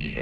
Kraftwerk.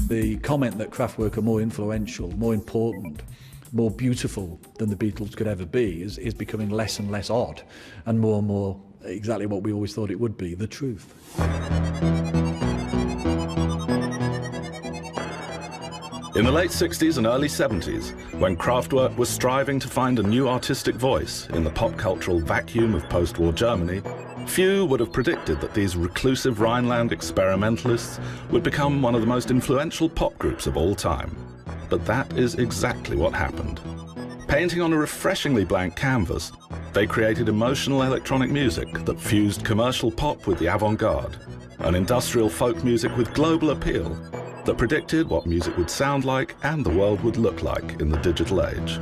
The comment that Kraftwerk are more influential, more important, more beautiful than the Beatles could ever be is becoming less and less odd and more exactly what we always thought it would be, the truth. In the late 60s and early 70s, when Kraftwerk was striving to find a new artistic voice in the pop cultural vacuum of post-war Germany, few would have predicted that these reclusive Rhineland experimentalists would become one of the most influential pop groups of all time. But that is exactly what happened. Painting on a refreshingly blank canvas, they created emotional electronic music that fused commercial pop with the avant-garde, an industrial folk music with global appeal that predicted what music would sound like and the world would look like in the digital age.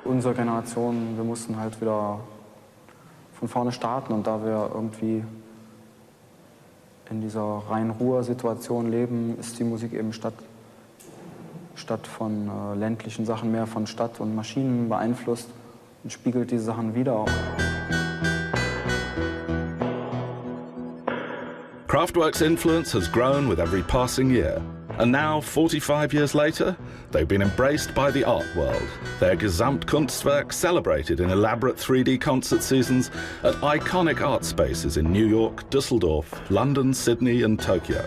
Unsere Generation, wir mussten halt wieder von vorne starten, und da wir irgendwie in dieser reinen Ruhr-Situation leben, ist die Musik eben statt von ländlichen Sachen mehr von Stadt und Maschinen beeinflusst und spiegelt diese Sachen wider. Kraftwerk's influence has grown with every passing year, and now, 45 years later, they've been embraced by the art world, their Gesamtkunstwerk celebrated in elaborate 3D concert seasons at iconic art spaces in New York, Düsseldorf, London, Sydney and Tokyo.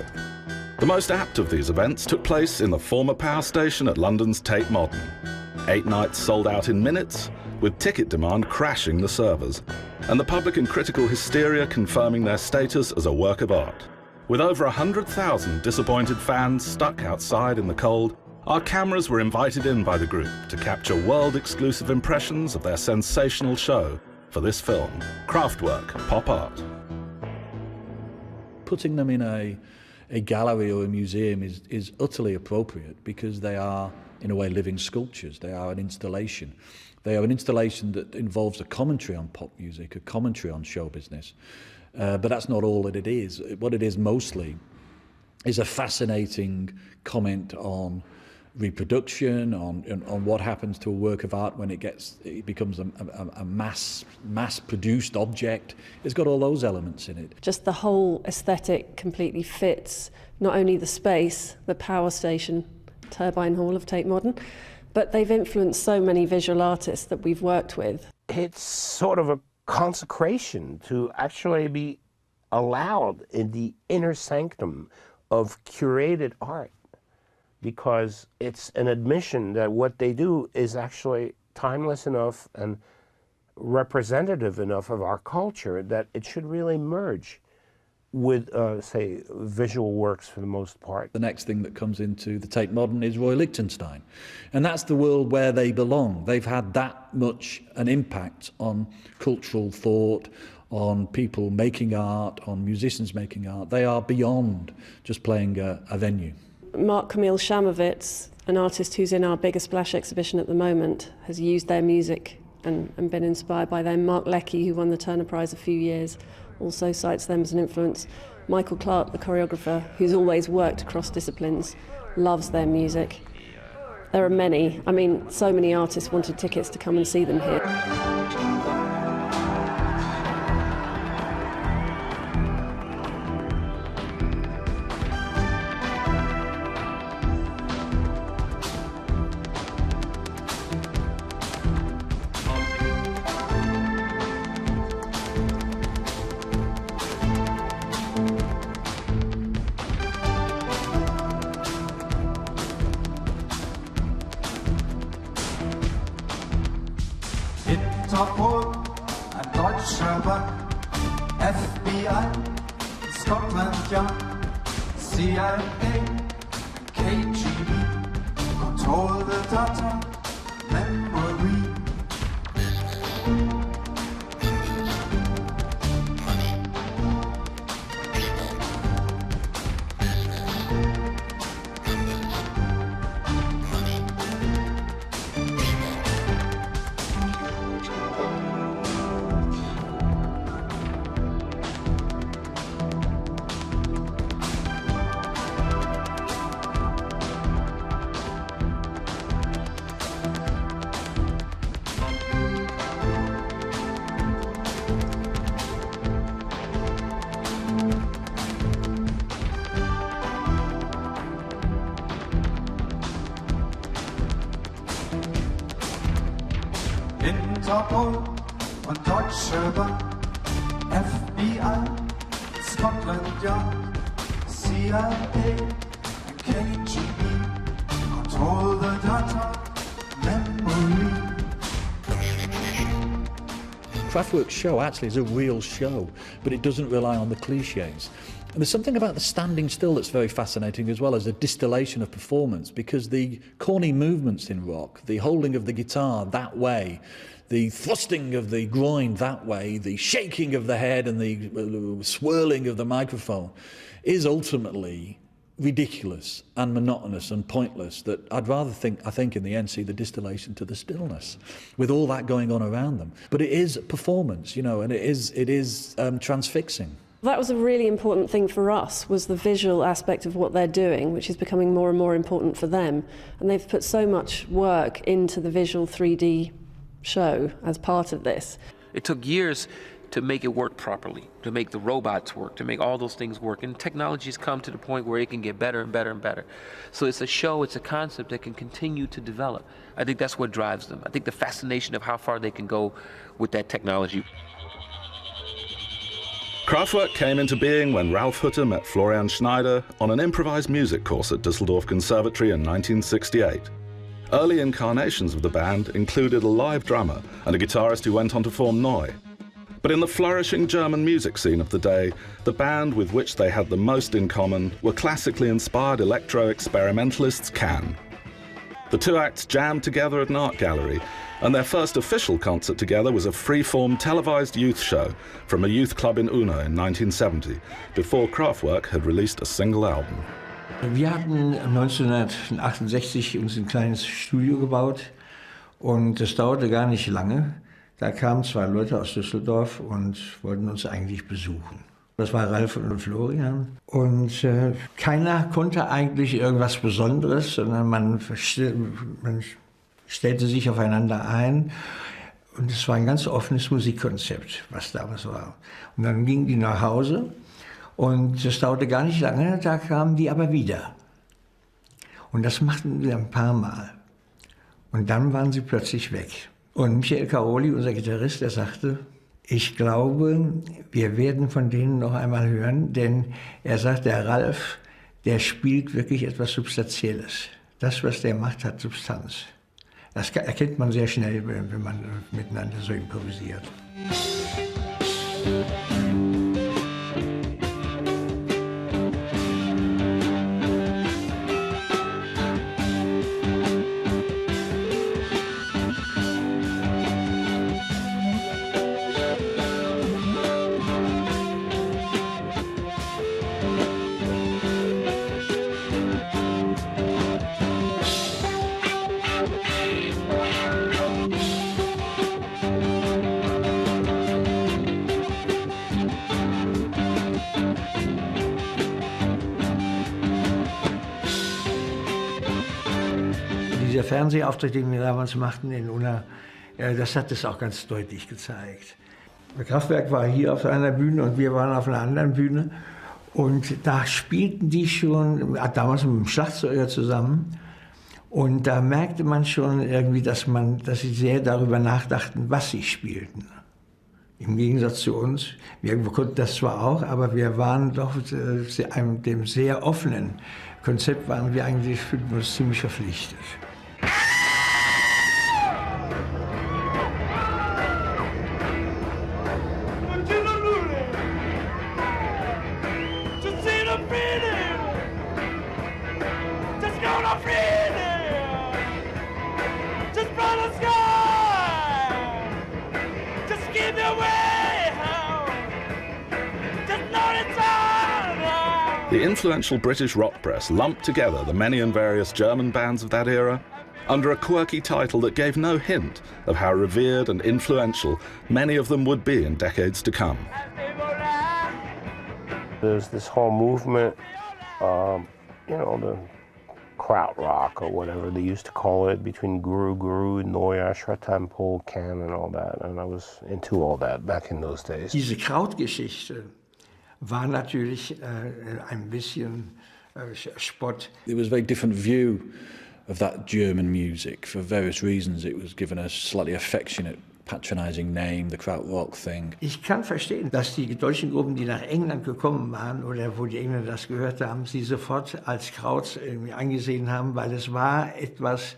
The most apt of these events took place in the former power station at London's Tate Modern. 8 nights sold out in minutes, with ticket demand crashing the servers, and the public and critical hysteria confirming their status as a work of art. With over 100,000 disappointed fans stuck outside in the cold, our cameras were invited in by the group to capture world-exclusive impressions of their sensational show for this film, Kraftwerk Pop Art. Putting them in a gallery or a museum is utterly appropriate, because they are, in a way, living sculptures. They are an installation. They are an installation that involves a commentary on pop music, a commentary on show business. But that's not all that it is. What it is mostly is a fascinating comment on reproduction, on what happens to a work of art when it becomes a mass-produced object. It's got all those elements in it. Just the whole aesthetic completely fits not only the space, the power station, turbine hall of Tate Modern, but they've influenced so many visual artists that we've worked with. It's sort of a consecration to actually be allowed in the inner sanctum of curated art, because it's an admission that what they do is actually timeless enough and representative enough of our culture that it should really merge with, say, visual works for the most part. The next thing that comes into the Tate Modern is Roy Lichtenstein. And that's the world where they belong. They've had that much an impact on cultural thought, on people making art, on musicians making art. They are beyond just playing a venue. Mark Camille Shamovitz, an artist who's in our Bigger Splash exhibition at the moment, has used their music and been inspired by them. Mark Leckie, who won the Turner Prize a few years, also cites them as an influence. Michael Clark, the choreographer, who's always worked across disciplines, loves their music. There are many. I mean, so many artists wanted tickets to come and see them here. Interpol, ein deutscher Bank, FBI, Scotland Yard, CIA, KGB, control the data, memory. Interpol und Deutsche Bank, FBI, Scotland Yard, CIA, KGB, control the data, memory. Kraftwerk's show actually is a real show, but it doesn't rely on the cliches. And there's something about the standing still that's very fascinating as well as a distillation of performance, because the corny movements in rock, the holding of the guitar that way, the thrusting of the groin that way, the shaking of the head and the swirling of the microphone is ultimately ridiculous and monotonous and pointless, that I'd rather I think in the end see the distillation to the stillness with all that going on around them. But it is performance, you know, and it is transfixing. That was a really important thing for us, was the visual aspect of what they're doing, which is becoming more and more important for them. And they've put so much work into the visual 3D show as part of this. It took years to make it work properly, to make the robots work, to make all those things work. And technology's come to the point where it can get better and better and better. So it's a show, it's a concept that can continue to develop. I think that's what drives them. I think the fascination of how far they can go with that technology. Kraftwerk came into being when Ralf Hütter met Florian Schneider on an improvised music course at Düsseldorf Conservatory in 1968. Early incarnations of the band included a live drummer and a guitarist who went on to form Neu. But in the flourishing German music scene of the day, the band with which they had the most in common were classically inspired electro-experimentalists Can. The two acts jammed together at an art gallery, and their first official concert together was a free-form televised youth show from a youth club in Unna in 1970, before Kraftwerk had released a single album. Wir hatten 1968 uns ein kleines Studio gebaut und das dauerte gar nicht lange. Da kamen zwei Leute aus Düsseldorf und wollten uns eigentlich besuchen. Das war Ralf und Florian. Und keiner konnte eigentlich irgendwas Besonderes, sondern man stellte sich aufeinander ein. Und es war ein ganz offenes Musikkonzept, was damals war. Und dann gingen die nach Hause. Und das dauerte gar nicht lange, da kamen die aber wieder. Und das machten wir ein paar Mal. Und dann waren sie plötzlich weg. Und Michael Caroli, unser Gitarrist, der sagte, Ich glaube, wir werden von denen noch einmal hören, denn er sagt, der Ralf, der spielt wirklich etwas Substanzielles. Das, was der macht, hat Substanz. Das erkennt man sehr schnell, wenn man miteinander so improvisiert. Dieser Fernsehauftritt, den wir damals machten in Unna, das hat es auch ganz deutlich gezeigt. Das Kraftwerk war hier auf einer Bühne und wir waren auf einer anderen Bühne. Und da spielten die schon, damals mit dem Schlagzeuger zusammen. Und da merkte man schon irgendwie, dass sie sehr darüber nachdachten, was sie spielten. Im Gegensatz zu uns. Wir konnten das zwar auch, aber wir waren doch dem sehr offenen Konzept waren wir eigentlich, fühlten uns ziemlich verpflichtet. The influential British rock press lumped together the many and various German bands of that era under a quirky title that gave no hint of how revered and influential many of them would be in decades to come. There's this whole movement, you know, the Krautrock or whatever they used to call it, between Guru, Neue, Tempo, Can and all that. And I was into all that back in those days. Diese Krautgeschichte war natürlich ein bisschen Spott. There was a very different view of that German music. For various reasons it was given a slightly affectionate, patronizing name, the Krautrock thing. Ich kann verstehen, dass die deutschen Gruppen, die nach England gekommen waren oder wo die Engländer das gehört haben, sie sofort als Kraut angesehen haben, weil es war etwas,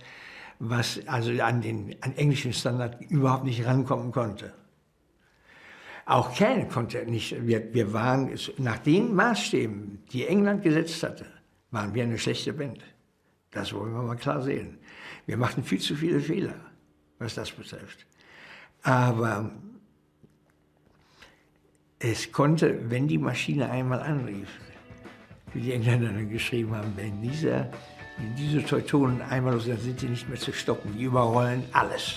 was also an englischen Standard überhaupt nicht rankommen konnte. Auch Can konnte nicht, wir waren, nach den Maßstäben, die England gesetzt hatte, waren wir eine schlechte Band. Das wollen wir mal klar sehen. Wir machten viel zu viele Fehler, was das betrifft. Aber es konnte, wenn die Maschine einmal anrief, wie die Engländer dann geschrieben haben, wenn diese Teutonen einmal los sind, sind sie nicht mehr zu stoppen. Die überrollen alles.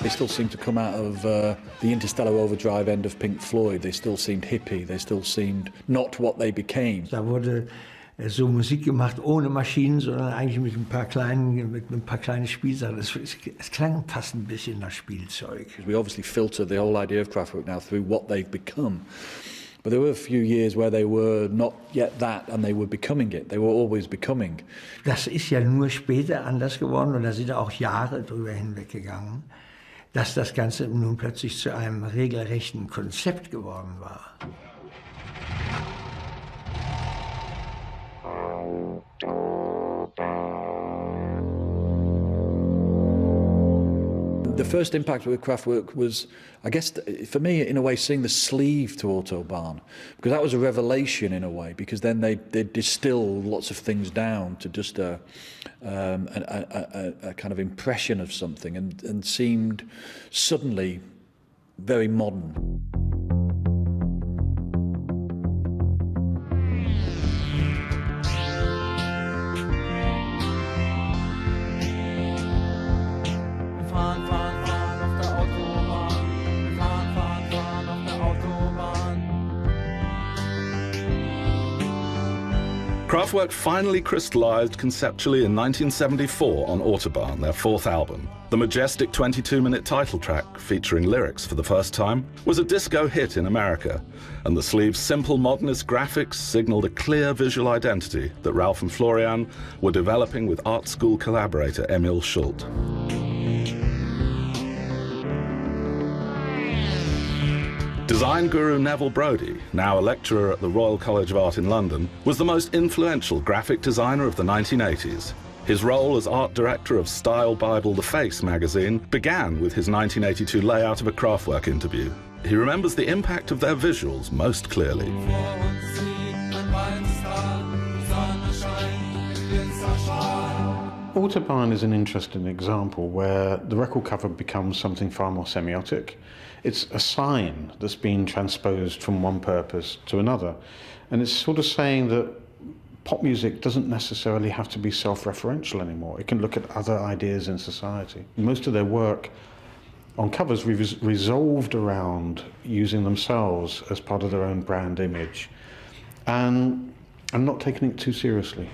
They still seemed to come out of the Interstellar Overdrive end of Pink Floyd. They still seemed hippie. They still seemed not what they became. Da wurde so Musik gemacht ohne Maschinen, sondern eigentlich mit ein paar kleinen Spielsachen. Es klang fast ein bisschen nach Spielzeug. We obviously filter the whole idea of Kraftwerk now through what they've become. But there were a few years where they were not yet that and they were becoming it. They were always becoming. Das ist ja nur später anders geworden und da sind auch Jahre drüber hinweggegangen, dass das Ganze nun plötzlich zu einem regelrechten Konzept geworden war. The first impact with Kraftwerk was, I guess, for me, in a way, seeing the sleeve to Autobahn, because that was a revelation in a way, because then they distill lots of things down to just a kind of impression of something and seemed suddenly very modern. Kraftwerk finally crystallized conceptually in 1974 on Autobahn, their fourth album. The majestic 22-minute title track, featuring lyrics for the first time, was a disco hit in America, and the sleeve's simple modernist graphics signaled a clear visual identity that Ralf and Florian were developing with art school collaborator Emil Schult. Design guru Neville Brody, now a lecturer at the Royal College of Art in London, was the most influential graphic designer of the 1980s. His role as art director of style bible The Face magazine began with his 1982 layout of a Kraftwerk interview. He remembers the impact of their visuals most clearly. Autobahn is an interesting example where the record cover becomes something far more semiotic. It's a sign that's been transposed from one purpose to another. And it's sort of saying that pop music doesn't necessarily have to be self-referential anymore. It can look at other ideas in society. Most of their work on covers resolved around using themselves as part of their own brand image and not taking it too seriously.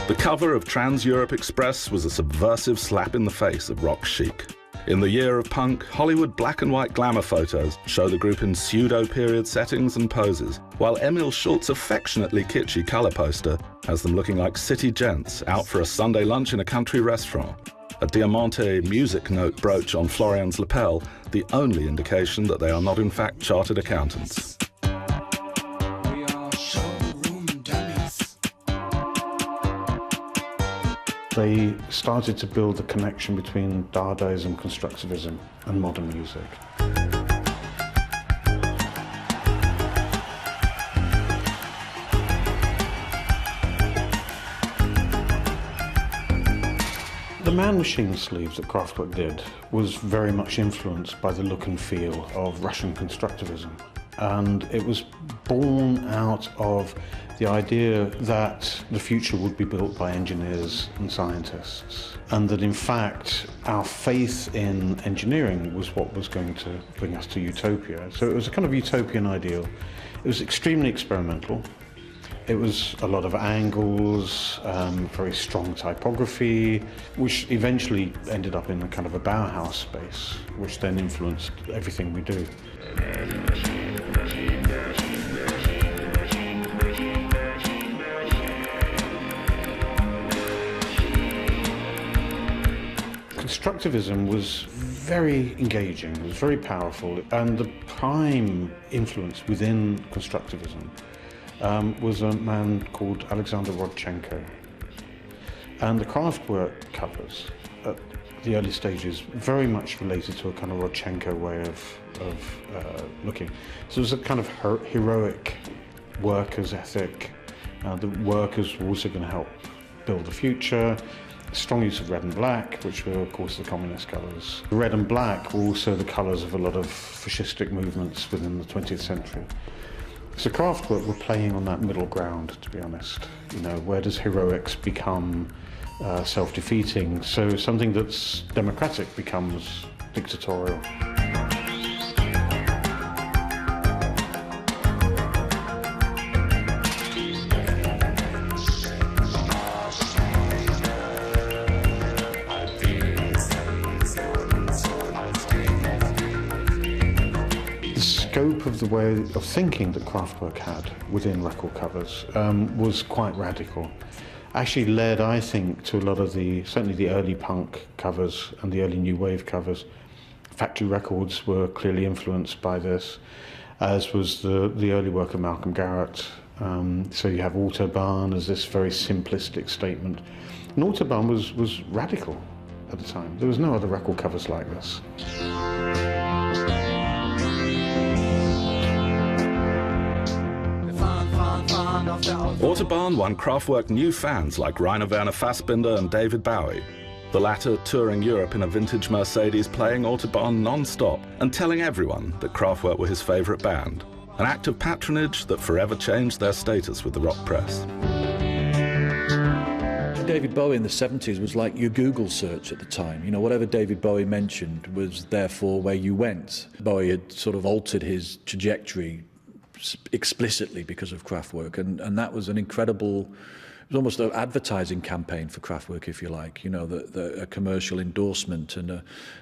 The cover of Trans-Europe Express was a subversive slap in the face of rock chic. In the year of punk, Hollywood black and white glamour photos show the group in pseudo-period settings and poses, while Emil Schult's affectionately kitschy colour poster has them looking like city gents out for a Sunday lunch in a country restaurant. A Diamante music note brooch on Florian's lapel, the only indication that they are not in fact chartered accountants. They started to build a connection between Dadaism, constructivism, and modern music. The Man Machine sleeves that Kraftwerk did was very much influenced by the look and feel of Russian constructivism. And it was born out of the idea that the future would be built by engineers and scientists, and that in fact our faith in engineering was what was going to bring us to utopia. So it was a kind of utopian ideal. It was extremely experimental. It was a lot of angles, very strong typography, which eventually ended up in a kind of a Bauhaus space, which then influenced everything we do. Constructivism was very engaging, it was very powerful, and the prime influence within constructivism was a man called Alexander Rodchenko. And the Kraftwerk covers at the early stages very much related to a kind of Rodchenko way of looking. So it was a kind of heroic workers' ethic. The workers were also going to help build the future. Strong use of red and black, which were, of course, the communist colours. Red and black were also the colours of a lot of fascistic movements within the 20th century. So Kraftwerk were playing on that middle ground, to be honest. You know, where does heroics become self-defeating? So something that's democratic becomes dictatorial. The way of thinking that Kraftwerk had within record covers was quite radical. Actually led, I think, to a lot of certainly the early punk covers and the early new wave covers. Factory Records were clearly influenced by this, as was the early work of Malcolm Garrett. So you have Autobahn as this very simplistic statement. And Autobahn was radical at the time. There was no other record covers like this. Autobahn won Kraftwerk new fans like Rainer Werner Fassbinder and David Bowie, the latter touring Europe in a vintage Mercedes playing Autobahn non-stop and telling everyone that Kraftwerk were his favourite band, an act of patronage that forever changed their status with the rock press. David Bowie in the 70s was like your Google search at the time. You know, whatever David Bowie mentioned was therefore where you went. Bowie had sort of altered his trajectory explicitly because of Kraftwerk, and that was an incredible, it was almost an advertising campaign for Kraftwerk, if you like, you know, a commercial endorsement and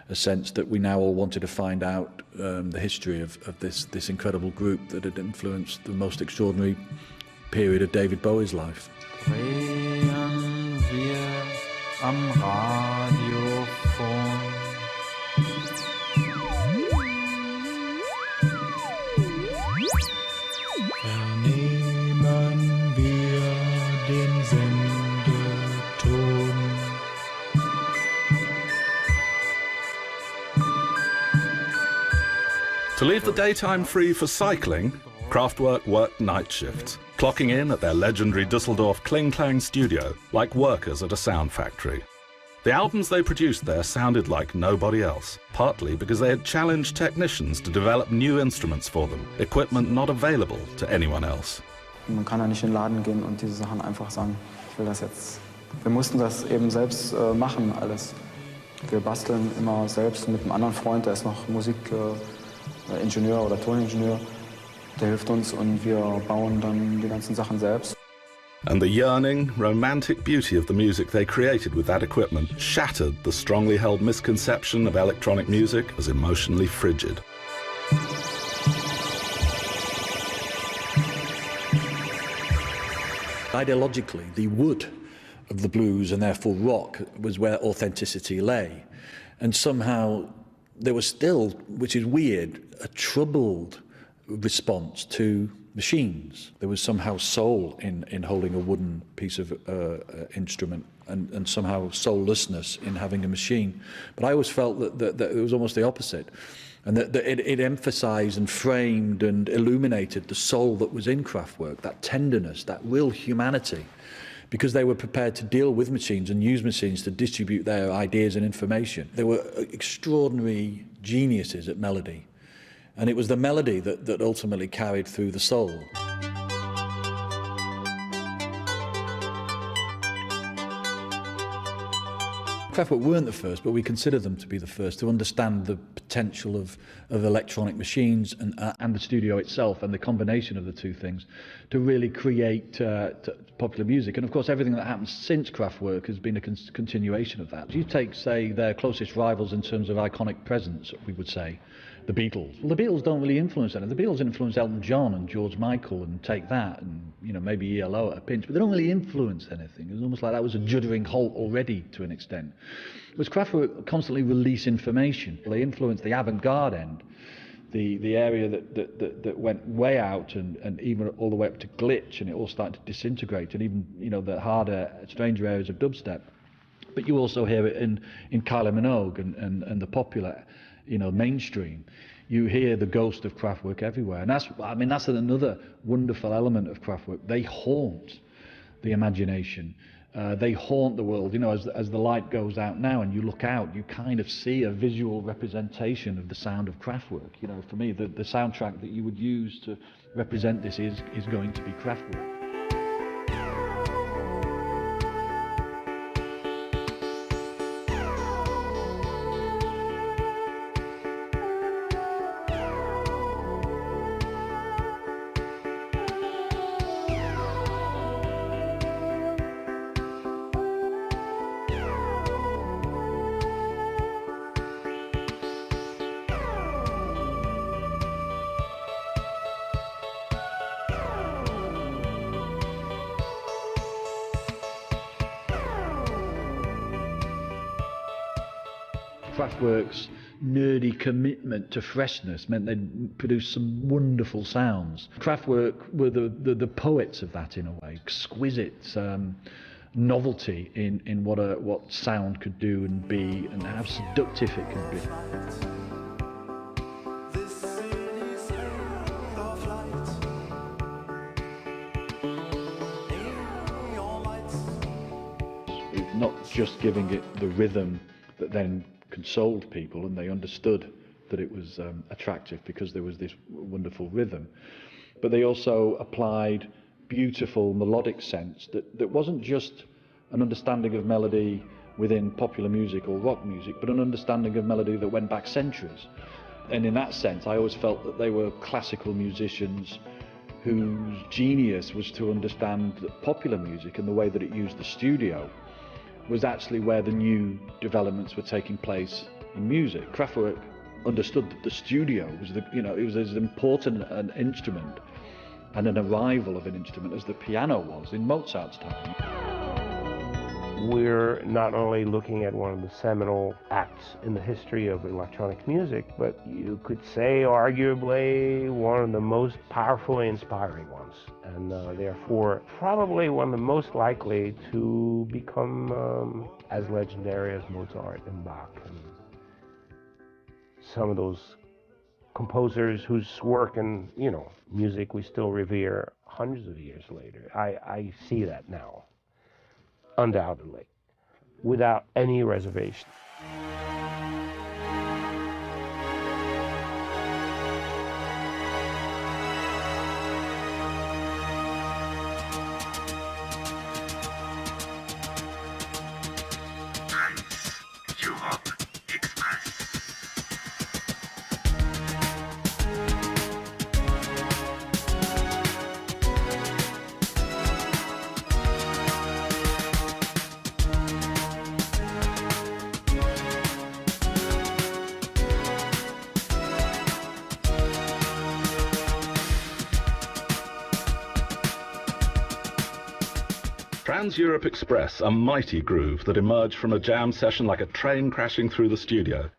a sense that we now all wanted to find out the history of this incredible group that had influenced the most extraordinary period of David Bowie's life. Drehen wir am Radiofon. Vernehmen wir den Sendeton. To leave the daytime free for cycling, Kraftwerk worked night shifts, clocking in at their legendary Düsseldorf Kling-Klang studio like workers at a sound factory. The albums they produced there sounded like nobody else, partly because they had challenged technicians to develop new instruments for them, equipment not available to anyone else. Man kann ja nicht in den Laden gehen und diese Sachen einfach sagen, ich will das jetzt. Wir mussten das eben selbst machen, alles. Wir basteln immer selbst mit einem anderen Freund, der ist noch Musikingenieur oder Toningenieur. Der hilft uns und wir bauen dann die ganzen Sachen selbst. And the yearning, romantic beauty of the music they created with that equipment shattered the strongly held misconception of electronic music as emotionally frigid. Ideologically, the wood of the blues and therefore rock was where authenticity lay. And somehow there was still, which is weird, a troubled response to machines. There was somehow soul in holding a wooden piece of instrument and somehow soullessness in having a machine. But I always felt that it was almost the opposite, and that it emphasized and framed and illuminated the soul that was in Kraftwerk, that tenderness, that real humanity, because they were prepared to deal with machines and use machines to distribute their ideas and information. They were extraordinary geniuses at melody. And it was the melody that ultimately carried through the soul. Kraftwerk weren't the first, but we consider them to be the first to understand the potential of electronic machines and the studio itself and the combination of the two things to really create popular music. And of course, everything that happens since Kraftwerk has been a continuation of that. You take, say, their closest rivals in terms of iconic presence, we would say, the Beatles. Well, the Beatles don't really influence anything. The Beatles influence Elton John and George Michael and Take That and, you know, maybe ELO at a pinch, but they don't really influence anything. It was almost like that was a juddering halt already to an extent. Whereas Kraftwerk constantly release information. They influence the avant-garde end, the area that went way out and even all the way up to glitch, and it all started to disintegrate, and even, you know, the harder, stranger areas of dubstep. But you also hear it in Kylie Minogue and the popular, you know, mainstream. You hear the ghost of Kraftwerk everywhere, and that's another wonderful element of Kraftwerk. They haunt the imagination. They haunt the world. You know, as the light goes out now and you look out, you kind of see a visual representation of the sound of Kraftwerk. You know, for me, the soundtrack that you would use to represent this is going to be Kraftwerk. Kraftwerk's nerdy commitment to freshness meant they'd produce some wonderful sounds. Kraftwerk were the poets of that in a way, exquisite novelty in what sound could do and be, and how seductive it could be. It's not just giving it the rhythm that then consoled people, and they understood that it was attractive because there was this wonderful rhythm, but they also applied beautiful melodic sense that wasn't just an understanding of melody within popular music or rock music, but an understanding of melody that went back centuries. And in that sense, I always felt that they were classical musicians whose genius was to understand that popular music and the way that it used the studio was actually where the new developments were taking place in music. Kraftwerk understood that the studio was it was as important an instrument and an arrival of an instrument as the piano was in Mozart's time. We're not only looking at one of the seminal acts in the history of electronic music, but you could say arguably one of the most powerfully inspiring ones, and therefore probably one of the most likely to become as legendary as Mozart and Bach and some of those composers whose work and music we still revere hundreds of years later. I see that now. Undoubtedly, without any reservation. Trans-Europe Express, a mighty groove that emerged from a jam session like a train crashing through the studio,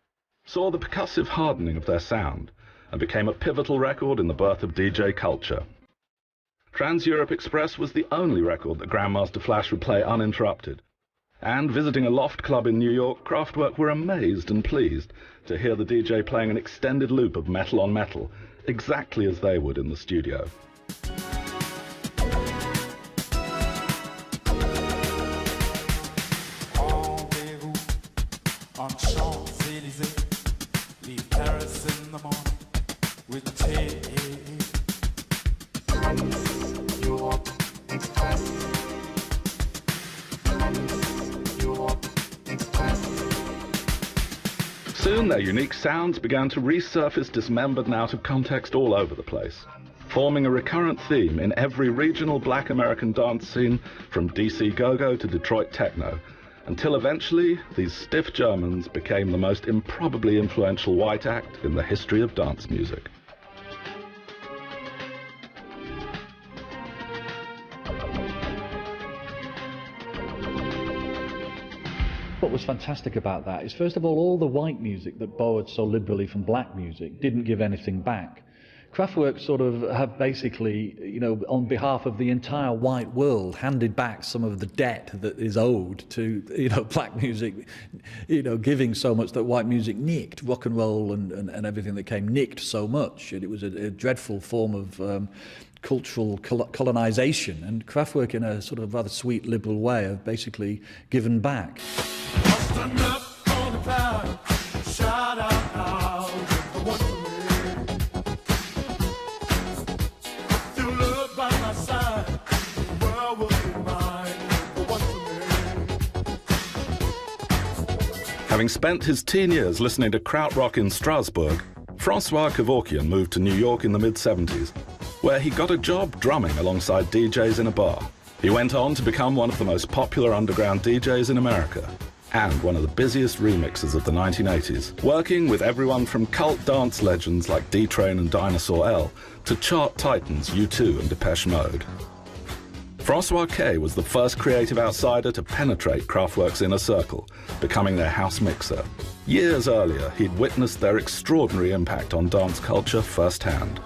saw the percussive hardening of their sound and became a pivotal record in the birth of DJ culture. Trans-Europe Express was the only record that Grandmaster Flash would play uninterrupted, and visiting a loft club in New York, Kraftwerk were amazed and pleased to hear the DJ playing an extended loop of metal on metal, exactly as they would in the studio. Soon their unique sounds began to resurface dismembered and out of context all over the place, forming a recurrent theme in every regional black American dance scene from DC go-go to Detroit techno, until eventually these stiff Germans became the most improbably influential white act in the history of dance music. What was fantastic about that is, first of all the white music that borrowed so liberally from black music didn't give anything back. Kraftwerk sort of have basically, on behalf of the entire white world, handed back some of the debt that is owed to, black music, giving so much that white music nicked. Rock and roll and everything that came nicked so much. And it was a dreadful form of cultural colonization. And Kraftwerk, in a sort of rather sweet liberal way, have basically given back. Having spent his teen years listening to Krautrock in Strasbourg, Francois Kevorkian moved to New York in the mid-70s, where he got a job drumming alongside DJs in a bar. He went on to become one of the most popular underground DJs in America, and one of the busiest remixers of the 1980s, working with everyone from cult dance legends like D-Train and Dinosaur L to chart titans U2 and Depeche Mode. Francois K was the first creative outsider to penetrate Kraftwerk's inner circle, becoming their house mixer. Years earlier, he'd witnessed their extraordinary impact on dance culture firsthand.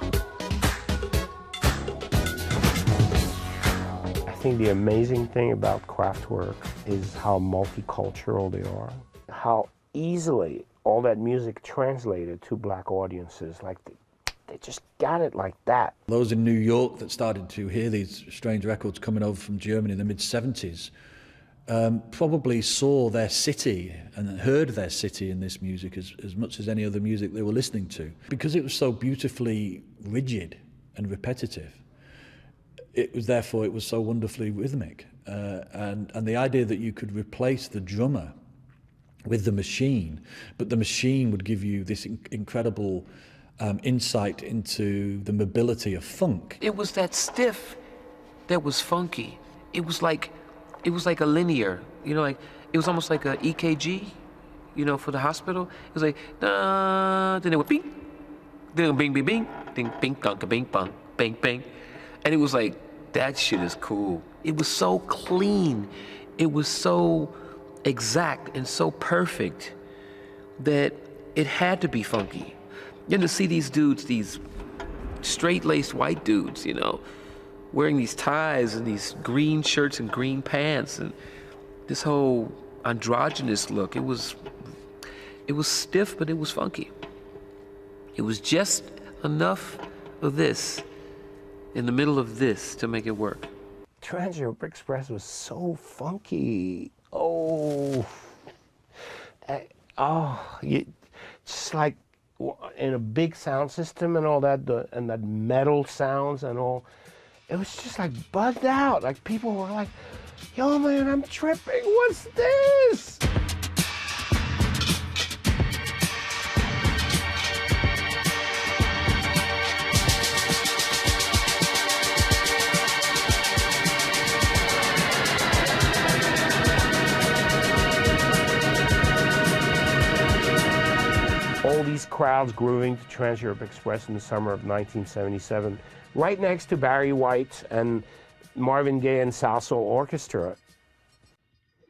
I think the amazing thing about Kraftwerk is how multicultural they are, how easily all that music translated to black audiences. Like they just got it like that. Those in New York that started to hear these strange records coming over from Germany in the mid-70s probably saw their city and heard their city in this music as much as any other music they were listening to. Because it was so beautifully rigid and repetitive, it was so wonderfully rhythmic. and the idea that you could replace the drummer with the machine, but the machine would give you this incredible insight into the mobility of funk. It was that stiff that was funky. It was like a linear, you know, like it was almost like a EKG, you know, for the hospital. It was like da, then it would bing, then bing bing bing, ding bing dunk bing bang bang bang, and it was like that shit is cool. It was so clean, it was so exact and so perfect that it had to be funky. And to see these dudes, these straight-laced white dudes, you know, wearing these ties and these green shirts and green pants and this whole androgynous look, it was stiff, but it was funky. It was just enough of this in the middle of this to make it work. Trans-Europe Express was so funky. Oh, just like in a big sound system and all that, and that metal sounds and all. It was just like bugged out. Like people were like, "Yo, man, I'm tripping. What's this?" All these crowds grooving to Trans-Europe Express in the summer of 1977, right next to Barry White and Marvin Gaye and Salsoul Orchestra.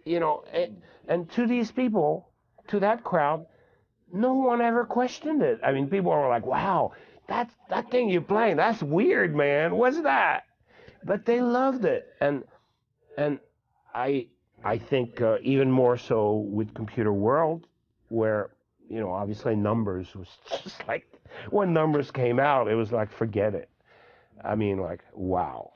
You know, and to these people, to that crowd, no one ever questioned it. I mean, people were like, "Wow, that thing you're playing, that's weird, man. What's that?" But they loved it, and I think even more so with Computer World, where, you know, obviously Numbers was just like, when Numbers came out, it was like, forget it. I mean, like, wow.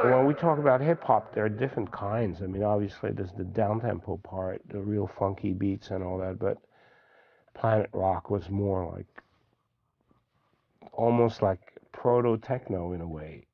When we talk about hip-hop, there are different kinds. I mean, obviously, there's the down-tempo part, the real funky beats and all that, but Planet Rock was more like, almost like proto-techno in a way.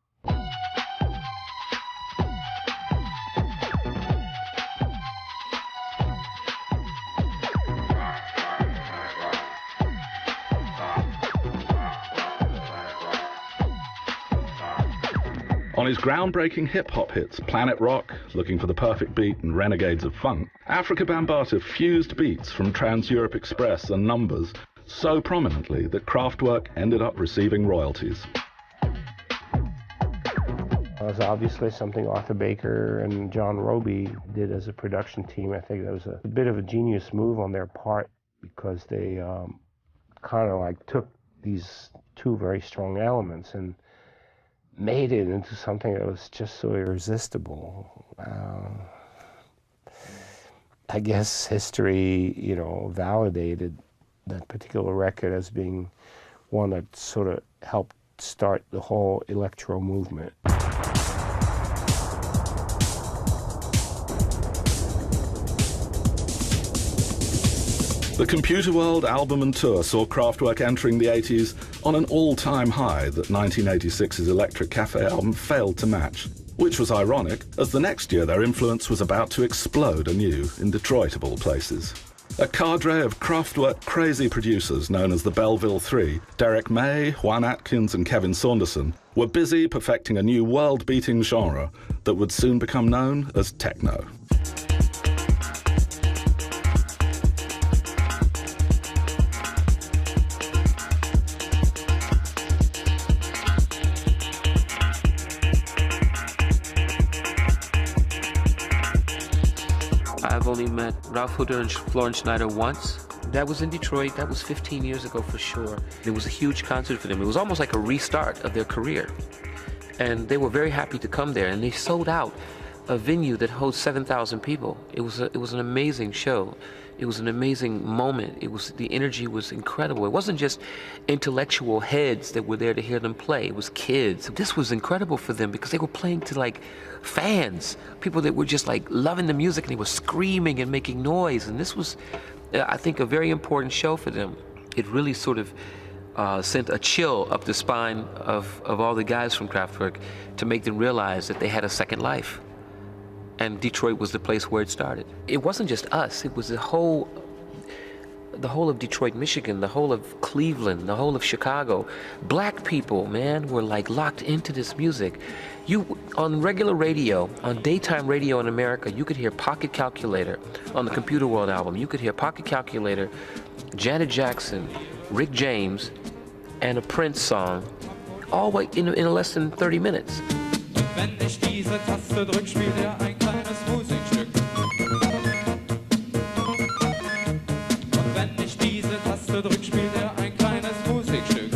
On his groundbreaking hip-hop hits, Planet Rock, Looking for the Perfect Beat and Renegades of Funk, Afrika Bambaataa fused beats from Trans-Europe Express and Numbers so prominently that Kraftwerk ended up receiving royalties. It was obviously something Arthur Baker and John Roby did as a production team. I think that was a bit of a genius move on their part, because they kind of like took these two very strong elements and made it into something that was just so irresistible. I guess history, you know, validated that particular record as being one that sort of helped start the whole electro movement. The Computer World album and tour saw Kraftwerk entering the 80s on an all-time high that 1986's Electric Cafe album failed to match, which was ironic, as the next year their influence was about to explode anew in Detroit of all places. A cadre of Kraftwerk crazy producers known as the Belleville Three, Derek May, Juan Atkins and Kevin Saunderson, were busy perfecting a new world-beating genre that would soon become known as techno. I've only met Ralf Hütter and Florian Schneider once. That was in Detroit. That was 15 years ago for sure. It was a huge concert for them. It was almost like a restart of their career. And they were very happy to come there. And they sold out a venue that holds 7,000 people. It was an amazing show. It was an amazing moment. The energy was incredible. It wasn't just intellectual heads that were there to hear them play. It was kids. This was incredible for them because they were playing to like fans, people that were just like loving the music, and they were screaming and making noise. And this was, I think, a very important show for them. It really sort of sent a chill up the spine of all the guys from Kraftwerk to make them realize that they had a second life. And Detroit was the place where it started. It wasn't just us, it was the whole of Detroit, Michigan, the whole of Cleveland, the whole of Chicago. Black people, man, were like locked into this music. On regular radio, on daytime radio in America, you could hear Pocket Calculator on the Computer World album. You could hear Pocket Calculator, Janet Jackson, Rick James, and a Prince song, all in less than 30 minutes. Wenn ich diese Taste drück, spielt ein kleines Musikstück. Und wenn ich diese Taste drück, spielt ein kleines Musikstück.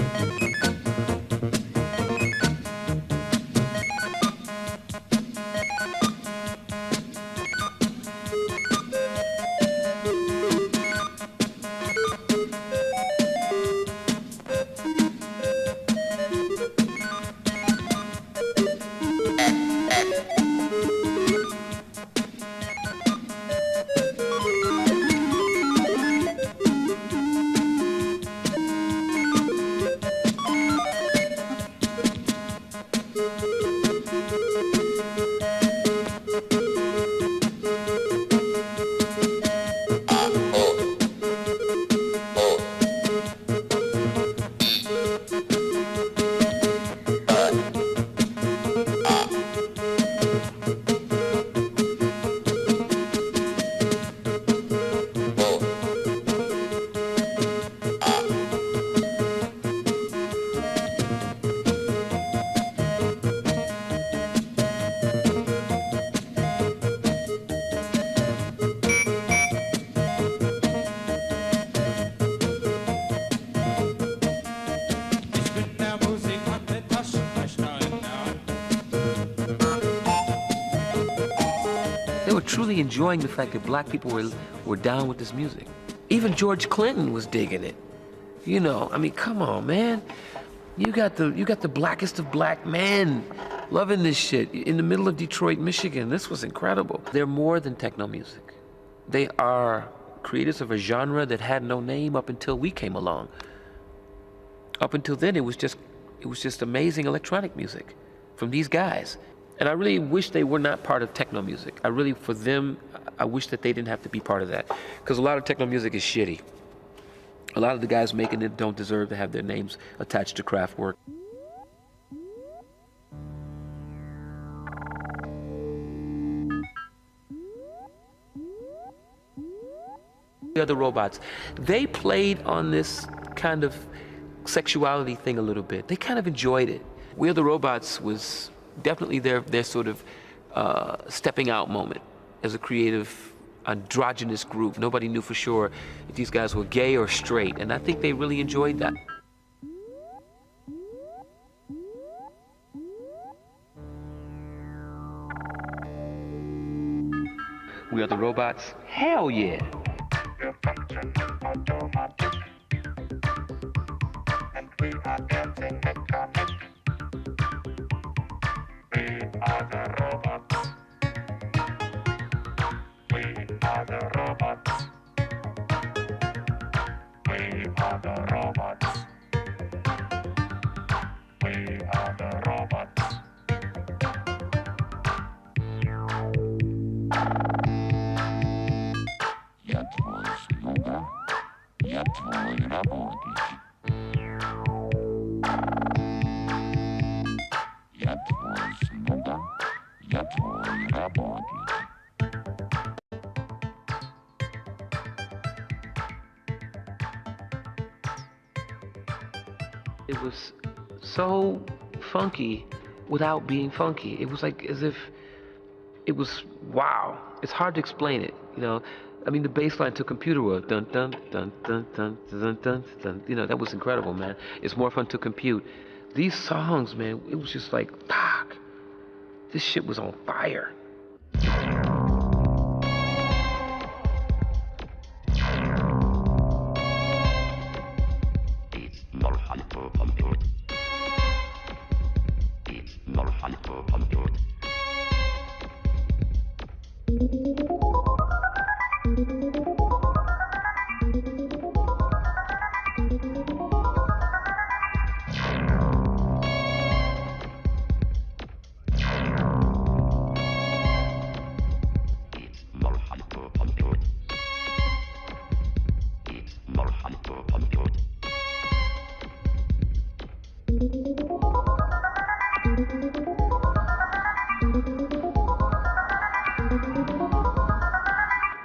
Truly enjoying the fact that black people were down with this music. Even George Clinton was digging it. You know, I mean, come on, man. You got the blackest of black men Loving this shit in the middle of Detroit, Michigan. This was incredible. They're more than techno music. They are creators of a genre that had no name up until we came along. Up until then, it was just amazing electronic music from these guys. And I really wish they were not part of techno music. For them, I wish that they didn't have to be part of that. Because a lot of techno music is shitty. A lot of the guys making it don't deserve to have their names attached to Kraftwerk. The other robots, they played on this kind of sexuality thing a little bit. They kind of enjoyed it. We Are the Robots was definitely their sort of stepping out moment as a creative, androgynous group. Nobody knew for sure if these guys were gay or straight, and I think they really enjoyed that. We Are the Robots? Hell yeah! And we are dancing mechanic. We are the robots. We are the robots. We are the robots. We are the robots. Я твой слуга, я твой работник. Я твой слуга, я твой работник. It was so funky without being funky. It was like as if it was, wow. It's hard to explain it, you know. I mean, the bass line to Computer World, dun dun dun dun dun dun dun dun. You know, that was incredible, man. It's more fun to compute. These songs, man, it was just like, fuck. This shit was on fire.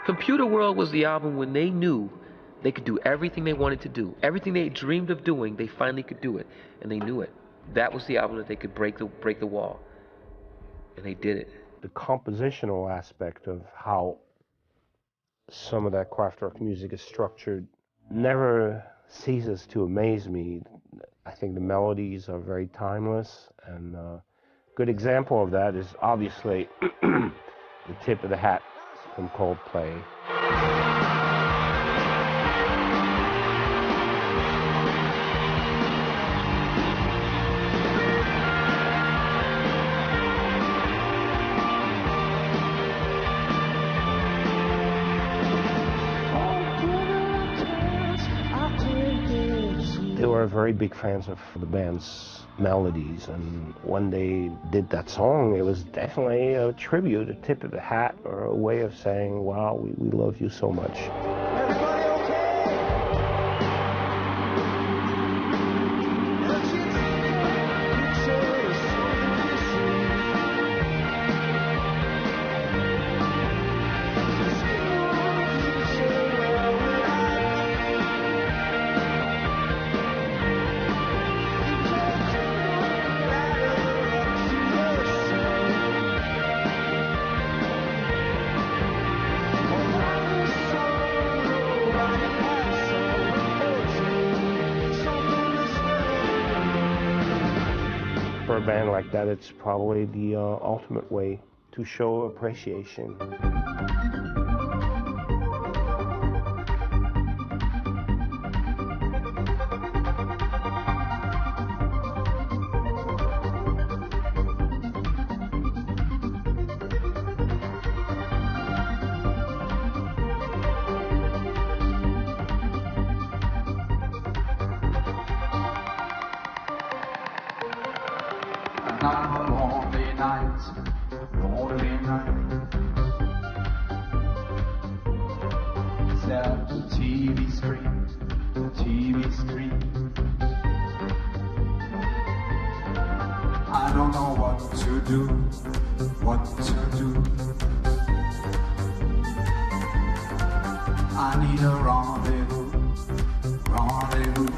Computer World was the album when they knew they could do everything they wanted to do. Everything they dreamed of doing, they finally could do it. And they knew it. That was the album that they could break the wall. And they did it. The compositional aspect of how some of that Kraftwerk music is structured never ceases to amaze me. I think the melodies are very timeless, and a good example of that is obviously the Tip of the Hat from Coldplay. They were very big fans of the band's melodies, and when they did that song, it was definitely a tribute, a tip of the hat, or a way of saying, wow, we love you so much. For a band like that, it's probably the ultimate way to show appreciation. Another lonely night, lonely night. Stare at the TV screen, the TV screen. I don't know what to do, what to do. I need a rendezvous, rendezvous.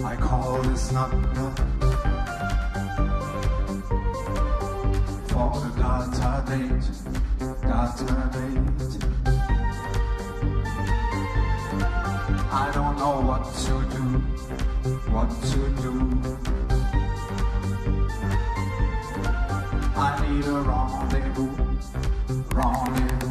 I call this number for the data date, data date. I don't know what to do, what to do. I need a rendezvous, rendezvous.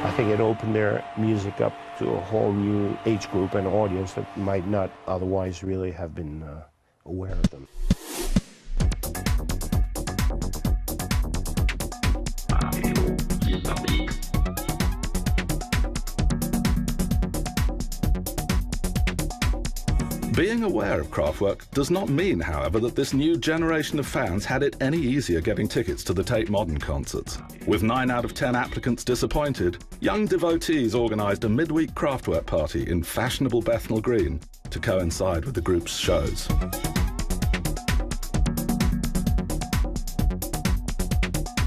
I think it opened their music up to a whole new age group and audience that might not otherwise really have been aware of them. Being aware of Kraftwerk does not mean, however, that this new generation of fans had it any easier getting tickets to the Tate Modern concerts. With 9 out of 10 applicants disappointed, young devotees organised a midweek Kraftwerk party in fashionable Bethnal Green to coincide with the group's shows.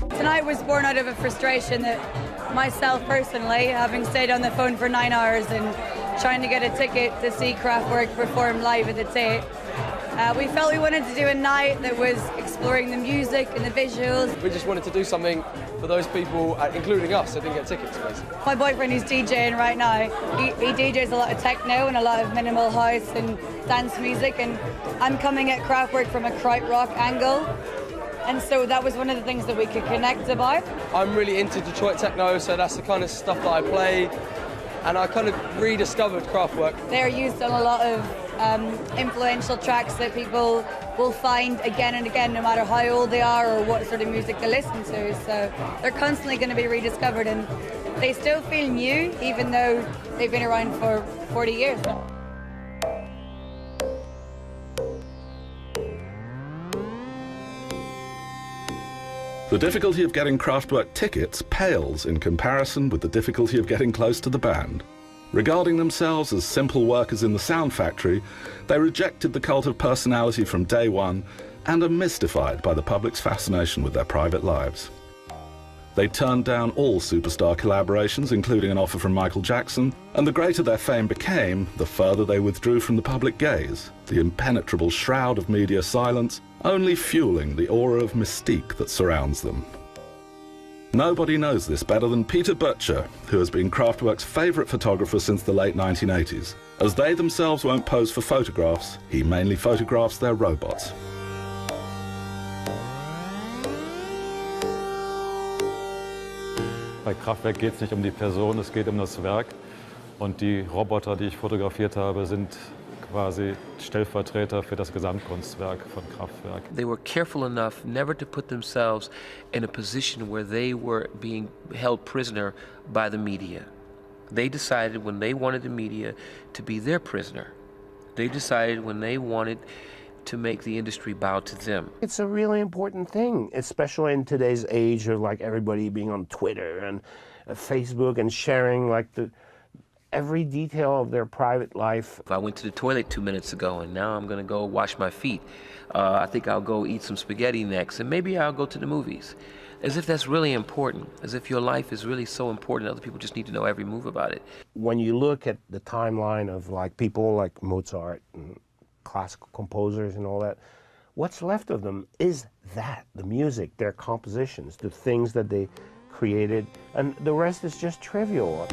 Tonight was born out of a frustration that myself personally, having stayed on the phone for 9 hours and trying to get a ticket to see Kraftwerk perform live at the Tate. We felt we wanted to do a night that was exploring the music and the visuals. We just wanted to do something for for those people, including us, that didn't get tickets, basically. My boyfriend who's DJing right now, he DJs a lot of techno and a lot of minimal house and dance music, and I'm coming at Kraftwerk from a Krautrock angle. And so that was one of the things that we could connect about. I'm really into Detroit techno, so that's the kind of stuff that I play. And I kind of rediscovered Kraftwerk. They're used on a lot of influential tracks that people will find again and again, no matter how old they are or what sort of music they listen to. So they're constantly going to be rediscovered, and they still feel new, even though they've been around for 40 years now. The difficulty of getting Kraftwerk tickets pales in comparison with the difficulty of getting close to the band. Regarding themselves as simple workers in the sound factory, they rejected the cult of personality from day one and are mystified by the public's fascination with their private lives. They turned down all superstar collaborations, including an offer from Michael Jackson, and the greater their fame became, the further they withdrew from the public gaze, the impenetrable shroud of media silence only fueling the aura of mystique that surrounds them. Nobody knows this better than Peter Butcher, who has been Kraftwerk's favourite photographer since the late 1980s. As they themselves won't pose for photographs, he mainly photographs their robots. Bei Kraftwerk geht es nicht um die Person, es geht um das Werk. Und die Roboter, die ich fotografiert habe, sind quasi Stellvertreter für das Gesamtkunstwerk von Kraftwerk. They were careful enough never to put themselves in a position where they were being held prisoner by the media. They decided when they wanted the media to be their prisoner. They decided when they wanted to make the industry bow to them. It's a really important thing, especially in today's age of like everybody being on Twitter and Facebook and sharing like every detail of their private life. I went to the toilet 2 minutes ago and now I'm gonna go wash my feet. I think I'll go eat some spaghetti next and maybe I'll go to the movies. As if that's really important, as if your life is really so important, other people just need to know every move about it. When you look at the timeline of like people like Mozart and classical composers and all that, what's left of them is that, the music, their compositions, the things that they created, and the rest is just trivial.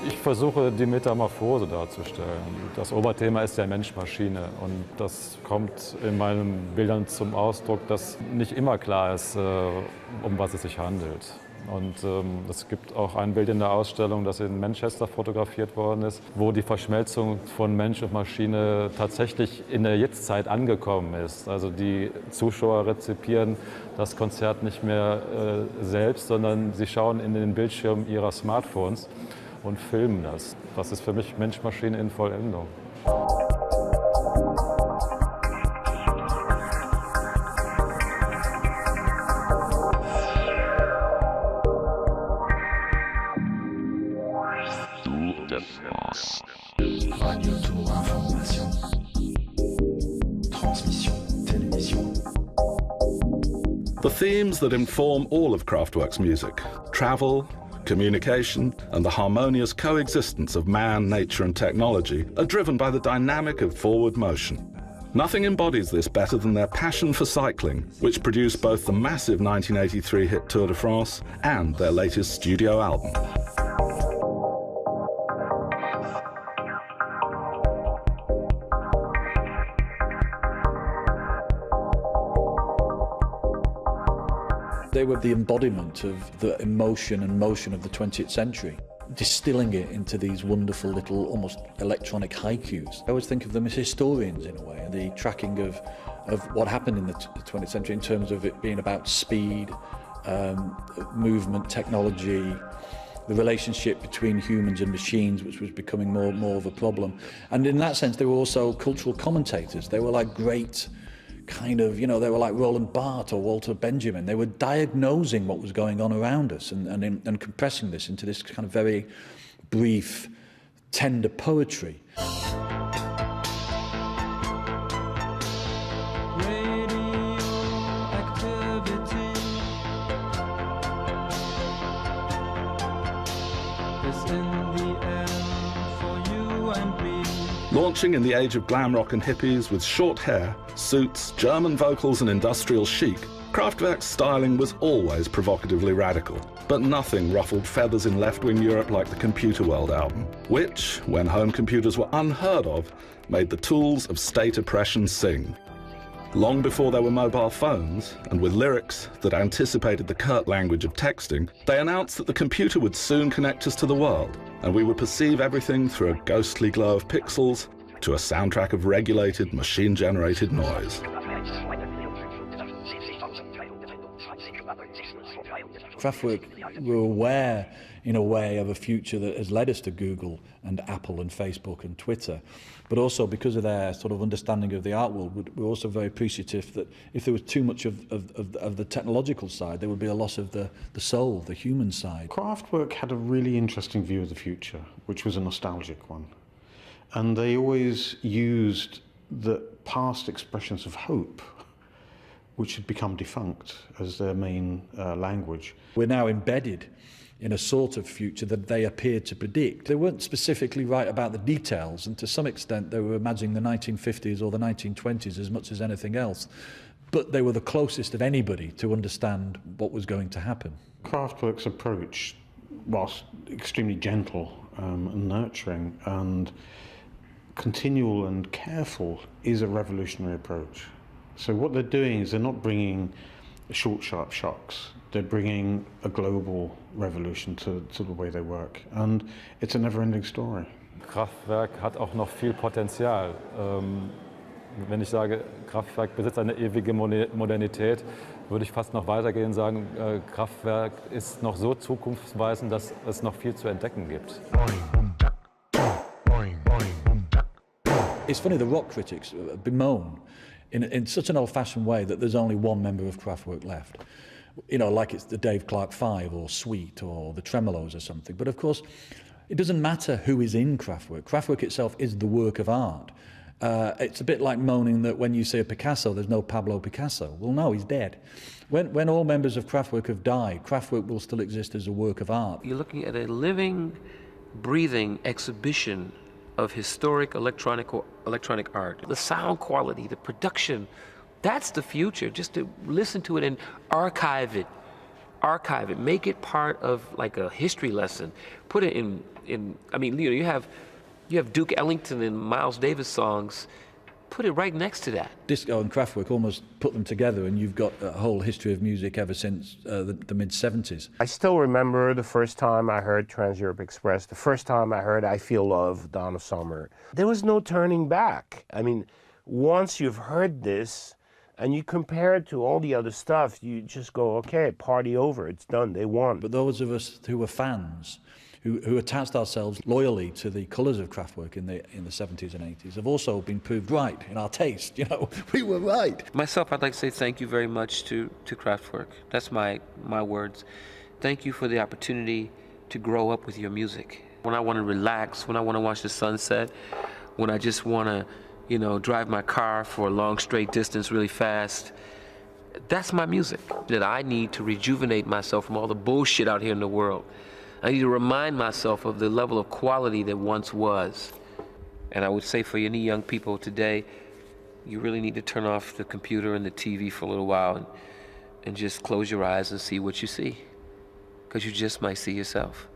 Ich versuche, die Metamorphose darzustellen. Das Oberthema ist ja Mensch-Maschine und das kommt in meinen Bildern zum Ausdruck, dass nicht immer klar ist, um was es sich handelt. Und es gibt auch ein Bild in der Ausstellung, das in Manchester fotografiert worden ist, wo die Verschmelzung von Mensch und Maschine tatsächlich in der Jetztzeit angekommen ist. Also die Zuschauer rezipieren das Konzert nicht mehr selbst, sondern sie schauen in den Bildschirm ihrer Smartphones und filmen das. Das ist für mich Mensch-Maschine in Vollendung. The themes that inform all of Kraftwerk's music, travel, communication, and the harmonious coexistence of man, nature, and technology, are driven by the dynamic of forward motion. Nothing embodies this better than their passion for cycling, which produced both the massive 1983 hit Tour de France and their latest studio album. They were the embodiment of the emotion and motion of the 20th century, distilling it into these wonderful little almost electronic haikus. I always think of them as historians in a way, and the tracking of what happened in the 20th century in terms of it being about speed, movement, technology, the relationship between humans and machines, which was becoming more and more of a problem. And in that sense, they were also cultural commentators. They were like great kind of, they were like Roland Barthes or Walter Benjamin. They were diagnosing what was going on around us and compressing this into this kind of very brief, tender poetry. Launching in the age of glam rock and hippies with short hair, suits, German vocals and industrial chic, Kraftwerk's styling was always provocatively radical. But nothing ruffled feathers in left-wing Europe like the Computer World album, which, when home computers were unheard of, made the tools of state oppression sing. Long before there were mobile phones, and with lyrics that anticipated the curt language of texting, they announced that the computer would soon connect us to the world, and we would perceive everything through a ghostly glow of pixels to a soundtrack of regulated, machine-generated noise. Kraftwerk were aware, in a way, of a future that has led us to Google and Apple and Facebook and Twitter. But also, because of their sort of understanding of the art world, we're also very appreciative that if there was too much of the technological side, there would be a loss of the soul, the human side. Kraftwerk had a really interesting view of the future, which was a nostalgic one. And they always used the past expressions of hope, which had become defunct, as their main language. We're now embedded in a sort of future that they appeared to predict. They weren't specifically right about the details, and to some extent they were imagining the 1950s or the 1920s as much as anything else. But they were the closest of anybody to understand what was going to happen. Kraftwerk's approach, whilst extremely gentle and nurturing and continual and careful, is a revolutionary approach. So what they're doing is they're not bringing short, sharp shocks. They're bringing a global revolution to the way they work. And it's a never-ending story. Kraftwerk hat auch noch viel Potenzial. Wenn ich sage, Kraftwerk besitzt eine ewige Modernität, würde ich fast noch weitergehen und sagen, Kraftwerk ist noch so zukunftsweisend, dass es noch viel zu entdecken gibt. It's funny, the rock critics bemoan in such an old-fashioned way that there's only one member of Kraftwerk left. You know, like it's the Dave Clark Five or Sweet or the Tremolos or something. But of course, it doesn't matter who is in Kraftwerk. Kraftwerk itself is the work of art. It's a bit like moaning that when you say a Picasso, there's no Pablo Picasso. Well, no, he's dead. When all members of Kraftwerk have died, Kraftwerk will still exist as a work of art. You're looking at a living, breathing exhibition of historic electronic art. The sound quality, the production, that's the future. Just to listen to it and archive it, make it part of like a history lesson. Put it in I mean, you know, you have Duke Ellington and Miles Davis songs. Put it right next to that. Disco and Kraftwerk almost put them together, and you've got a whole history of music ever since the mid-70s. I still remember the first time I heard Trans-Europe Express, the first time I heard I Feel Love, Donna Summer. There was no turning back. I mean, once you've heard this, and you compare it to all the other stuff, you just go, okay, party over, it's done, they won. But those of us who were fans, who attached ourselves loyally to the colours of Kraftwerk in the 70s and 80s, have also been proved right in our taste. You know, we were right. Myself, I'd like to say thank you very much to Kraftwerk. That's my words. Thank you for the opportunity to grow up with your music. When I want to relax, when I want to watch the sunset, when I just want to, you know, drive my car for a long straight distance really fast, that's my music. That I need to rejuvenate myself from all the bullshit out here in the world. I need to remind myself of the level of quality that once was. And I would say for any young people today, you really need to turn off the computer and the TV for a little while and just close your eyes and see what you see. Because you just might see yourself.